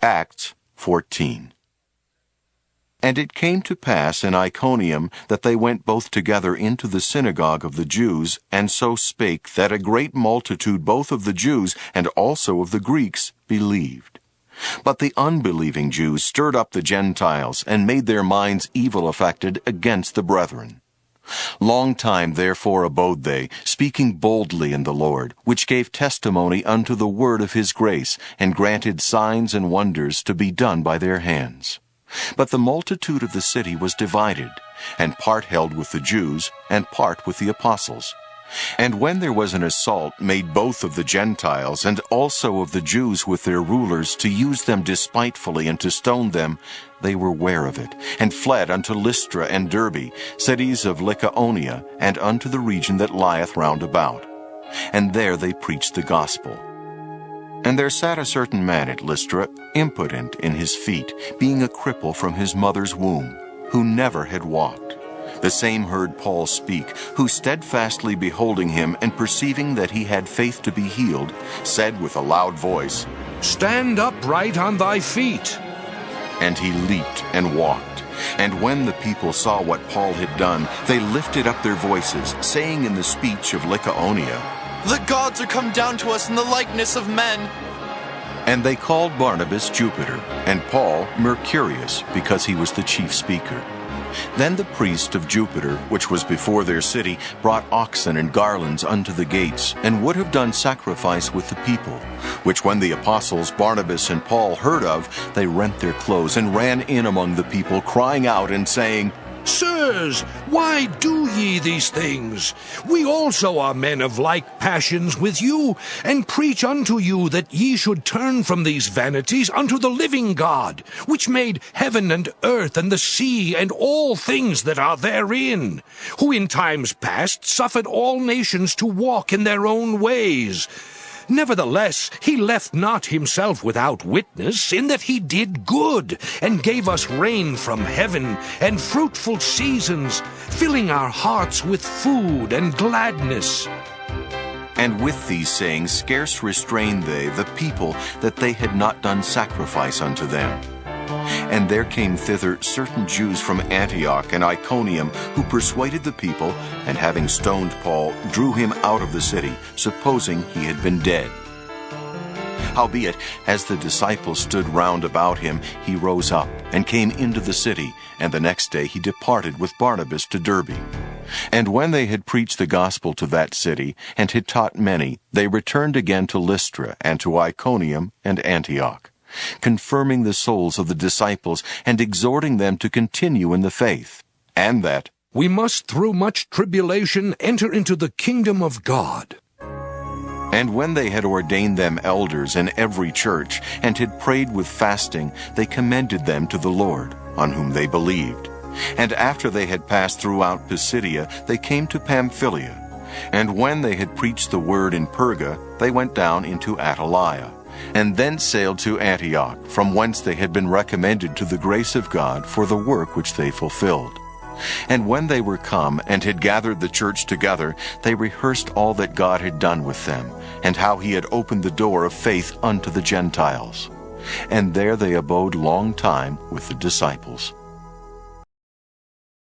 Acts 14. And it came to pass in Iconium that they went both together into the synagogue of the Jews, and so spake that a great multitude both of the Jews and also of the Greeks believed. But the unbelieving Jews stirred up the Gentiles, and made their minds evil affected against the brethren. Long time therefore abode they, speaking boldly in the Lord, which gave testimony unto the word of his grace, and granted signs and wonders to be done by their hands. But the multitude of the city was divided, and part held with the Jews, and part with the apostles. And when there was an assault made both of the Gentiles and also of the Jews with their rulers to use them despitefully and to stone them, they were ware of it, and fled unto Lystra and Derbe, cities of Lycaonia, and unto the region that lieth round about. And there they preached the gospel. And there sat a certain man at Lystra, impotent in his feet, being a cripple from his mother's womb, who never had walked. The same heard Paul speak, who steadfastly beholding him, and perceiving that he had faith to be healed, said with a loud voice, Stand upright on thy feet. And he leaped and walked. And when the people saw what Paul had done, they lifted up their voices, saying in the speech of Lycaonia, The gods are come down to us in the likeness of men. And they called Barnabas Jupiter, and Paul Mercurius, because he was the chief speaker. Then the priest of Jupiter, which was before their city, brought oxen and garlands unto the gates, and would have done sacrifice with the people, which when the apostles Barnabas and Paul heard of, they rent their clothes, and ran in among the people, crying out and saying, Sirs, why do ye these things? We also are men of like passions with you, and preach unto you that ye should turn from these vanities unto the living God, which made heaven and earth and the sea and all things that are therein, who in times past suffered all nations to walk in their own ways. Nevertheless, he left not himself without witness, in that he did good, and gave us rain from heaven, and fruitful seasons, filling our hearts with food and gladness. And with these sayings scarce restrained they the people, that they had not done sacrifice unto them. And there came thither certain Jews from Antioch and Iconium, who persuaded the people, and having stoned Paul, drew him out of the city, supposing he had been dead. Howbeit, as the disciples stood round about him, he rose up, and came into the city, and the next day he departed with Barnabas to Derbe. And when they had preached the gospel to that city, and had taught many, they returned again to Lystra, and to Iconium and Antioch, confirming the souls of the disciples, and exhorting them to continue in the faith, and that we must through much tribulation enter into the kingdom of God. And when they had ordained them elders in every church, and had prayed with fasting, they commended them to the Lord, on whom they believed. And after they had passed throughout Pisidia, they came to Pamphylia. And when they had preached the word in Perga, they went down into Attalia, and thence sailed to Antioch, from whence they had been recommended to the grace of God for the work which they fulfilled. And when they were come, and had gathered the church together, they rehearsed all that God had done with them, and how he had opened the door of faith unto the Gentiles. And there they abode long time with the disciples.